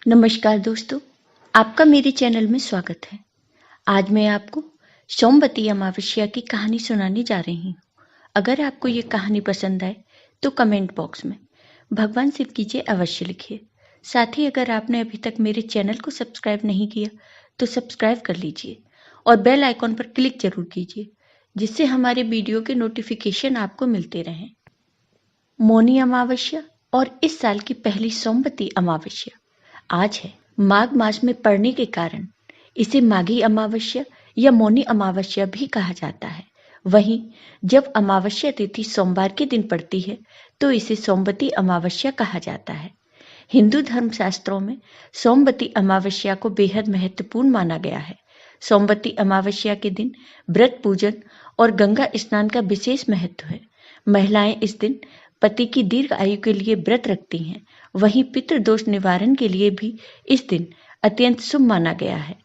नमस्कार दोस्तों, आपका मेरे चैनल में स्वागत है। आज मैं आपको सोमवती अमावस्या की कहानी सुनाने जा रही हूँ। अगर आपको ये कहानी पसंद आए तो कमेंट बॉक्स में भगवान शिव की जय अवश्य लिखिए। साथ ही अगर आपने अभी तक मेरे चैनल को सब्सक्राइब नहीं किया तो सब्सक्राइब कर लीजिए और बेल आइकॉन पर क्लिक जरूर कीजिए, जिससे हमारे वीडियो के नोटिफिकेशन आपको मिलते रहें। मौनी अमावस्या और इस साल की पहली सोमवती अमावस्या आज है। माघ मास में पड़ने के कारण इसे माघी अमावस्या या मौनी अमावस्या भी कहा जाता है। वहीं जब अमावस्या तिथि सोमवार के दिन पड़ती है तो इसे सोमवती अमावस्या कहा जाता है। हिंदू धर्म शास्त्रों में सोमवती अमावस्या को बेहद महत्वपूर्ण माना गया है। सोमवती अमावस्या के दिन व्रत पूजन और गंगा स्नान का विशेष महत्व है। महिलाएं इस दिन पति की दीर्घ आयु के लिए व्रत रखती हैं। वहीं पितृदोष निवारण के लिए भी इस दिन अत्यंत शुभ माना गया है।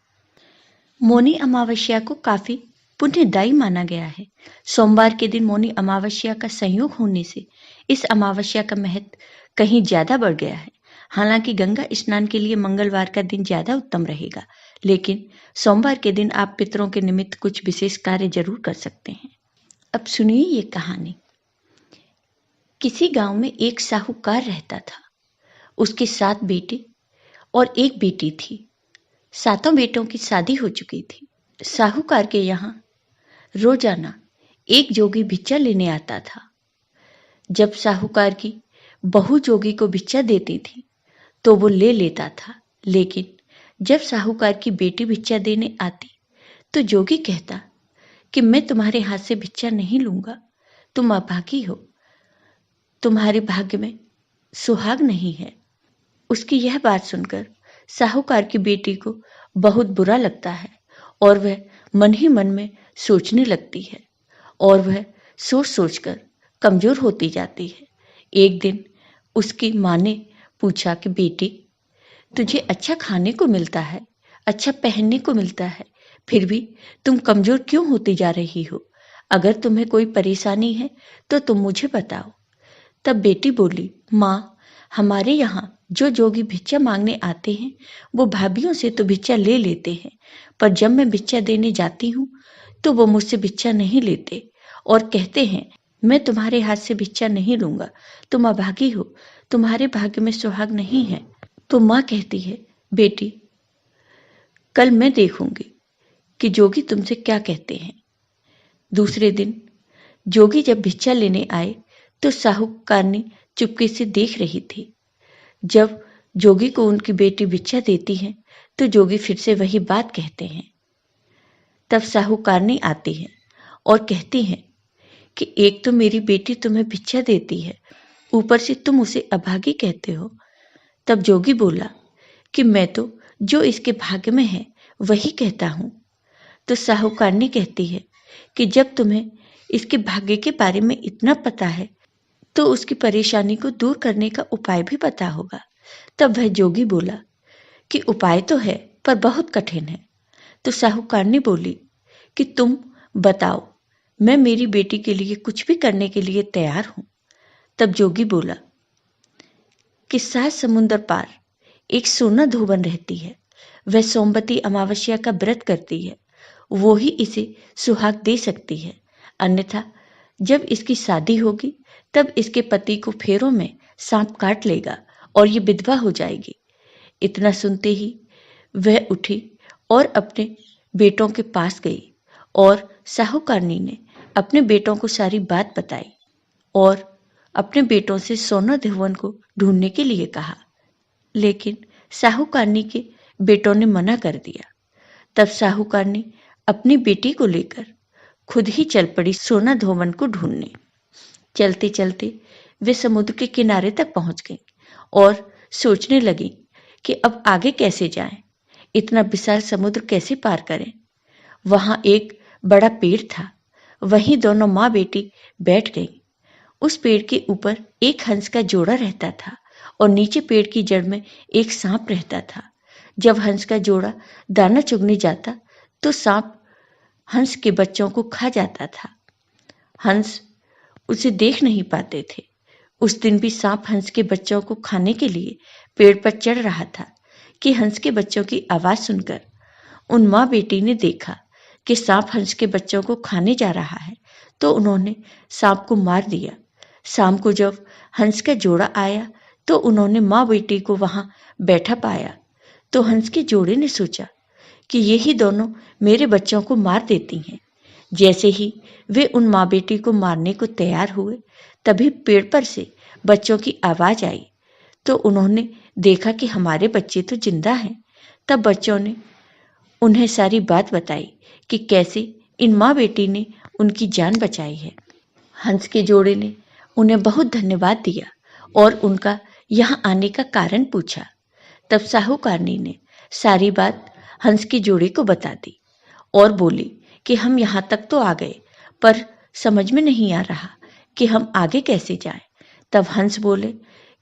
मौनी अमावस्या को काफी पुण्यदायी माना गया है। सोमवार के दिन मौनी अमावस्या का संयोग होने से इस अमावस्या का महत्व कहीं ज्यादा बढ़ गया है। हालांकि गंगा स्नान के लिए मंगलवार का दिन ज्यादा उत्तम रहेगा, लेकिन सोमवार के दिन आप पितरों के निमित्त कुछ विशेष कार्य जरूर कर सकते हैं। अब सुनिए ये कहानी। किसी गांव में एक साहूकार रहता था। उसके 7 बेटे और एक बेटी थी। सातों बेटों की शादी हो चुकी थी। साहूकार के यहाँ रोजाना एक जोगी भिक्षा लेने आता था। जब साहूकार की बहू जोगी को भिक्षा देती थी तो वो ले लेता था, लेकिन जब साहूकार की बेटी भिक्षा देने आती तो जोगी कहता कि मैं तुम्हारे हाथ से भिक्षा नहीं लूंगा, तुम अभागी हो, तुम्हारे भाग्य में सुहाग नहीं है। उसकी यह बात सुनकर साहूकार की बेटी को बहुत बुरा लगता है और वह मन ही मन में सोचने लगती है और वह सोच सोचकर कमजोर होती जाती है। एक दिन उसकी माँ ने पूछा कि बेटी, तुझे अच्छा खाने को मिलता है, अच्छा पहनने को मिलता है, फिर भी तुम कमजोर क्यों होती जा रही हो? अगर तुम्हें कोई परेशानी है तो तुम मुझे बताओ। तब बेटी बोली, माँ, हमारे यहाँ जो जोगी भिक्षा मांगने आते हैं वो भाभीयों से तो भिक्षा ले लेते हैं, पर जब मैं भिक्षा देने जाती हूँ तो वो मुझसे भिक्षा नहीं लेते और कहते हैं मैं तुम्हारे हाथ से भिक्षा नहीं लूंगा, तुम अभागी हो, तुम्हारे भाग्य में सुहाग नहीं है। तो माँ कहती है, बेटी, कल मैं देखूंगी कि जोगी तुमसे क्या कहते हैं। दूसरे दिन जोगी जब भिक्षा लेने आए तो साहूकारनी चुपके से देख रही थी। जब जोगी को उनकी बेटी भिक्षा देती है तो जोगी फिर से वही बात कहते हैं। तब साहूकारनी आती है और कहती है कि एक तो मेरी बेटी तुम्हें भिक्षा देती है, ऊपर से तुम उसे अभागी कहते हो। तब जोगी बोला कि मैं तो जो इसके भाग्य में है वही कहता हूँ। तो साहूकारनी कहती है कि जब तुम्हें इसके भाग्य के बारे में इतना पता है तो उसकी परेशानी को दूर करने का उपाय भी पता होगा। तब वह जोगी बोला कि उपाय तो है पर बहुत कठिन है। तो साहूकारनी बोली कि तुम बताओ, मैं मेरी बेटी के लिए कुछ भी करने के लिए तैयार हूं। तब जोगी बोला कि 7 समुंदर पार एक सोना धोबन रहती है, वह सोमवती अमावस्या का व्रत करती है, वो ही इसे सुहाग दे सकती है, अन्यथा जब इसकी शादी होगी तब इसके पति को फेरों में सांप काट लेगा और ये विधवा हो जाएगी। इतना सुनते ही वह उठी और अपने बेटों के पास गई और साहूकारनी ने अपने बेटों को सारी बात बताई और अपने बेटों से सोना धोवन को ढूंढने के लिए कहा, लेकिन साहूकारनी के बेटों ने मना कर दिया। तब साहूकारनी अपनी बेटी को लेकर खुद ही चल पड़ी सोना धोवन को ढूंढने। चलते चलते वे समुद्र के किनारे तक पहुंच गईं और सोचने लगी कि अब आगे कैसे जाएं, इतना विशाल समुद्र कैसे पार करें। वहां एक बड़ा पेड़ था, वहीं दोनों माँ बेटी बैठ गईं। उस पेड़ के ऊपर एक हंस का जोड़ा रहता था और नीचे पेड़ की जड़ में एक सांप रहता था। जब हंस का जोड़ा दाना चुगने जाता तो सांप हंस के बच्चों को खा जाता था। हंस उसे देख नहीं पाते थे। उस दिन भी सांप हंस के बच्चों को खाने के लिए पेड़ पर चढ़ रहा था कि हंस के बच्चों की आवाज सुनकर उन माँ बेटी ने देखा कि सांप हंस के बच्चों को खाने जा रहा है, तो उन्होंने सांप को मार दिया। शाम को जब हंस का जोड़ा आया तो उन्होंने माँ बेटी को वहां बैठा पाया। तो हंस के जोड़े ने सोचा कि यही दोनों मेरे बच्चों को मार देती हैं। जैसे ही वे उन माँ बेटी को मारने को तैयार हुए, तभी पेड़ पर से बच्चों की आवाज आई। तो उन्होंने देखा कि हमारे बच्चे तो जिंदा हैं। तब बच्चों ने उन्हें सारी बात बताई कि कैसे इन माँ बेटी ने उनकी जान बचाई है। हंस के जोड़े ने उन्हें बहुत धन्यवाद दिया और उनका यहाँ आने का कारण पूछा। तब साहूकारनी ने सारी बात हंस के जोड़े को बता दी और बोली कि हम यहाँ तक तो आ गए, पर समझ में नहीं आ रहा कि हम आगे कैसे जाएं। तब हंस बोले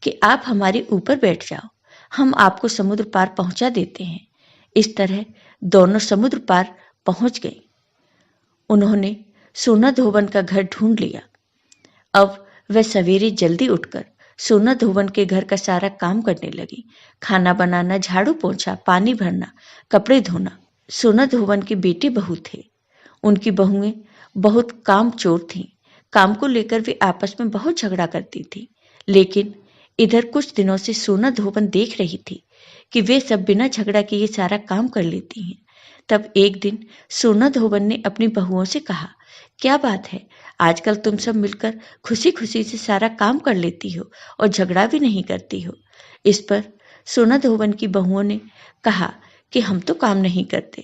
कि आप हमारे ऊपर बैठ जाओ, हम आपको समुद्र पार पहुंचा देते हैं। इस तरह दोनों समुद्र पार पहुंच गए। उन्होंने सोना धोबन का घर ढूंढ लिया। अब वह सवेरे जल्दी उठकर सोना धोबन के घर का सारा काम करने लगी। खाना बनाना, झाड़ू पोंछा, पानी भरना, कपड़े धोना। सोना धोबन के बेटे बहू थे। उनकी बहुएं बहुत काम चोर थीं। काम को लेकर वे आपस में बहुत झगड़ा करती थी। लेकिन इधर कुछ दिनों से सोना धोबन देख रही थी कि वे सब बिना झगड़ा किए सारा काम कर लेती हैं। तब एक दिन सोना धोबन ने अपनी बहुओं से कहा, क्या बात है, आजकल तुम सब मिलकर खुशी खुशी से सारा काम कर लेती हो और झगड़ा भी नहीं करती हो। इस पर सोना धोबन की बहुओं ने कहा कि हम तो काम नहीं करते,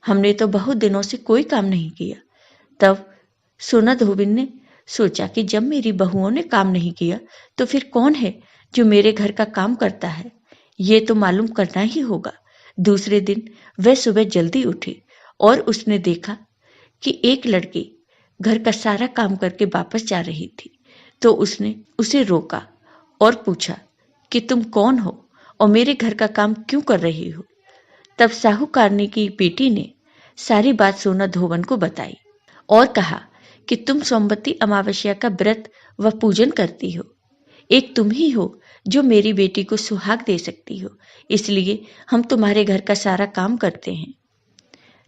हमने तो बहुत दिनों से कोई काम नहीं किया। तब सोना धोबन ने सोचा कि जब मेरी बहुओं ने काम नहीं किया तो फिर कौन है जो मेरे घर का काम करता है, ये तो मालूम करना ही होगा। दूसरे दिन वह सुबह जल्दी उठी और उसने देखा कि एक लड़की घर का सारा काम करके वापस जा रही थी। तो उसने उसे रोका और पूछा कि तुम कौन हो और मेरे घर का काम क्यों कर रही हो। तब साहूकारनी की बेटी ने सारी बात सोना धोबन को बताई और कहा कि तुम सोमवती अमावस्या का व्रत व पूजन करती हो। एक तुम ही हो जो मेरी बेटी को सुहाग दे सकती हो, इसलिए हम तुम्हारे घर का सारा काम करते हैं।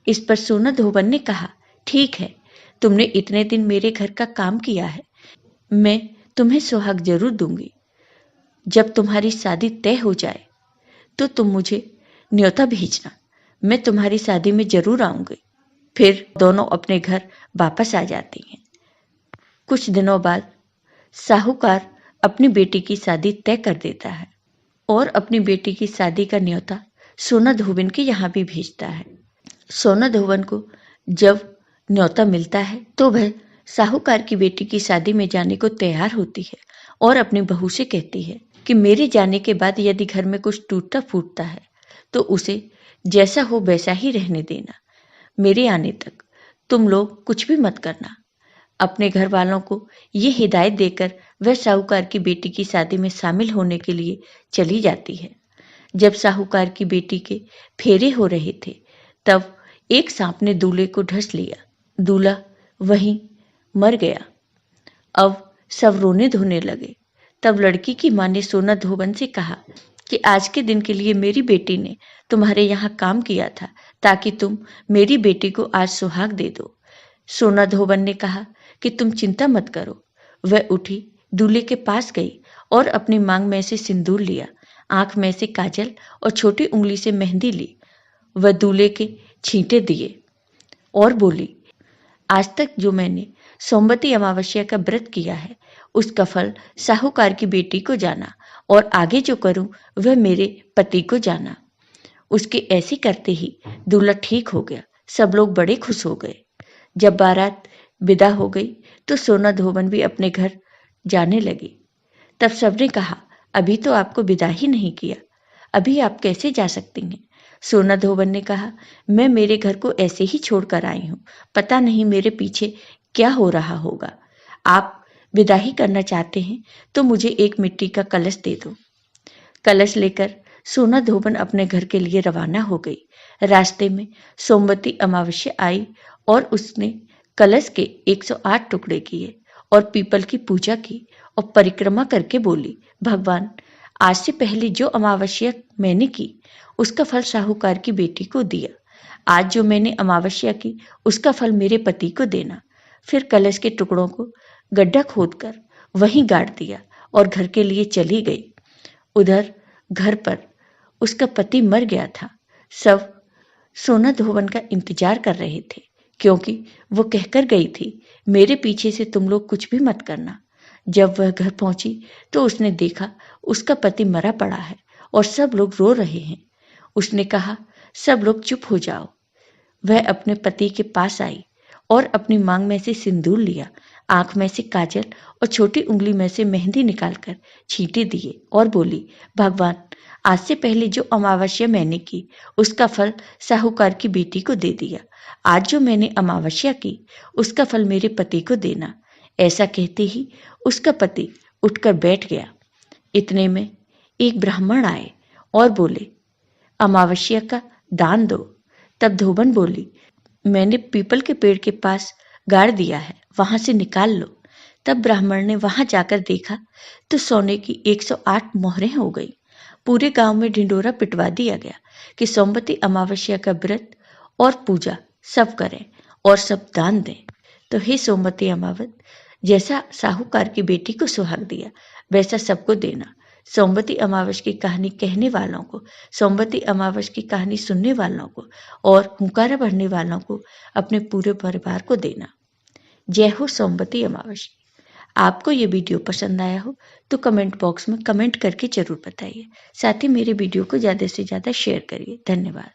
इस पर सोना धोबन ने कहा, ठीक है, तुमने इतने दिन मेरे घर का काम किया है, मैं तुम्हें सुहाग जरूर दूंगी। जब तुम्हारी शादी तय हो जाए तो तुम मुझे न्योता भेजना, मैं तुम्हारी शादी में जरूर आऊंगी। फिर दोनों अपने घर वापस आ जाती हैं। कुछ दिनों बाद साहूकार अपनी बेटी की शादी तय कर देता है और अपनी बेटी की शादी का न्योता सोना धोबन के यहाँ भी भेजता है। सोना धोबन को जब न्योता मिलता है तो वह साहूकार की बेटी की शादी में जाने को तैयार होती है और अपनी बहू से कहती है कि मेरे जाने के बाद यदि घर में कुछ टूटता फूटता है तो उसे जैसा हो वैसा ही रहने देना। मेरे आने तक तुम लोग कुछ भी मत करना। अपने घर वालों को ये हिदायत देकर वह साहूकार की बेटी की शादी में शामिल होने के लिए चली जाती है। जब साहूकार की बेटी के फेरे हो रहे थे तब एक सांप ने दूल्हे को ढस लिया। दूल्हा वहीं मर गया। अब सब रोने धोने लगे। तब लड़की की मां ने सोना धोबन से कहा कि आज के दिन के लिए मेरी बेटी ने तुम्हारे यहाँ काम किया था ताकि तुम मेरी बेटी को आज सुहाग दे दो। सोना धोबन ने कहा कि तुम चिंता मत करो। वह उठी, दूल्हे के पास गई और अपनी मांग में से सिंदूर लिया, आंख में से काजल और छोटी उंगली से मेहंदी ली। वह दूल्हे के छींटे दिए और बोली, आज तक जो मैंने सोमवती अमावस्या का व्रत किया है उसका फल साहूकार की बेटी को जाना और आगे जो करूं वह मेरे पति को जाना। उसके ऐसे करते ही दूल्हा ठीक हो गया। सब लोग बड़े खुश हो गए। जब बारात विदा हो गई तो सोना धोबन भी अपने घर जाने लगी। तब सबने कहा, अभी तो आपको विदा ही नहीं किया, अभी आप कैसे जा सकती हैं। सोना धोबन ने कहा, मैं मेरे घर को ऐसे ही छोड़कर आई हूँ, पता नहीं मेरे पीछे क्या हो रहा होगा। आप विदा ही करना चाहते हैं तो मुझे एक मिट्टी का कलश दे दो। कलश लेकर सोना धोबन अपने घर के लिए रवाना हो गई। रास्ते में सोमवती अमावस्या आई और उसने कलश के 108 टुकड़े किए और पीपल की पूजा की और परिक्रमा करके बोली, भगवान आज से पहले जो अमावस्या मैंने की उसका फल साहूकार की बेटी को दिया। आज जो मैंने अमावस्या की उसका फल मेरे पति को देना। फिर कलश के टुकड़ों को गड्ढा खोदकर वहीं गाड़ दिया और घर के लिए चली गई। उधर घर पर उसका पति मर गया था। सब सोना धोवन का इंतजार कर रहे थे, क्योंकि वो कहकर गई थी, मेरे पीछे से तुम लोग कुछ भी मत करना। जब वह घर पहुंची तो उसने देखा उसका पति मरा पड़ा है और सब लोग रो रहे हैं। उसने कहा, सब लोग चुप हो जाओ। वह अपने पति के पास आई और अपनी मांग में से सिंदूर लिया, आंख में से काजल और छोटी उंगली में से मेहंदी निकालकर छींटे दिए और बोली, भगवान, आज से पहले जो अमावस्या मैंने की उसका फल साहूकार की बेटी को दे दिया। आज जो मैंने अमावस्या की उसका फल मेरे पति को देना। ऐसा कहते ही उसका पति उठकर बैठ गया। इतने में एक ब्राह्मण आए और बोले, अमावस्या का दान दो। तब धोबन बोली, मैंने पीपल के पेड़ के पास गाड़ दिया है, वहां से निकाल लो। तब ब्राह्मण ने वहां जाकर देखा तो सोने की 108 मोहरें हो गई। पूरे गांव में ढिंडोरा पिटवा दिया गया कि सोमवती अमावस्या का व्रत और पूजा सब करें और सब दान दें। तो हे सोमवती अमावत, जैसा साहूकार की बेटी को सुहाग दिया वैसा सबको देना। सोमवती अमावस की कहानी कहने वालों को, सोमवती अमावस की कहानी सुनने वालों को और हुंकारा भरने वालों को अपने पूरे परिवार को देना। जय हो सोमवती अमावस। आपको ये वीडियो पसंद आया हो तो कमेंट बॉक्स में कमेंट करके जरूर बताइए। साथ ही मेरे वीडियो को ज़्यादा से ज़्यादा शेयर करिए। धन्यवाद।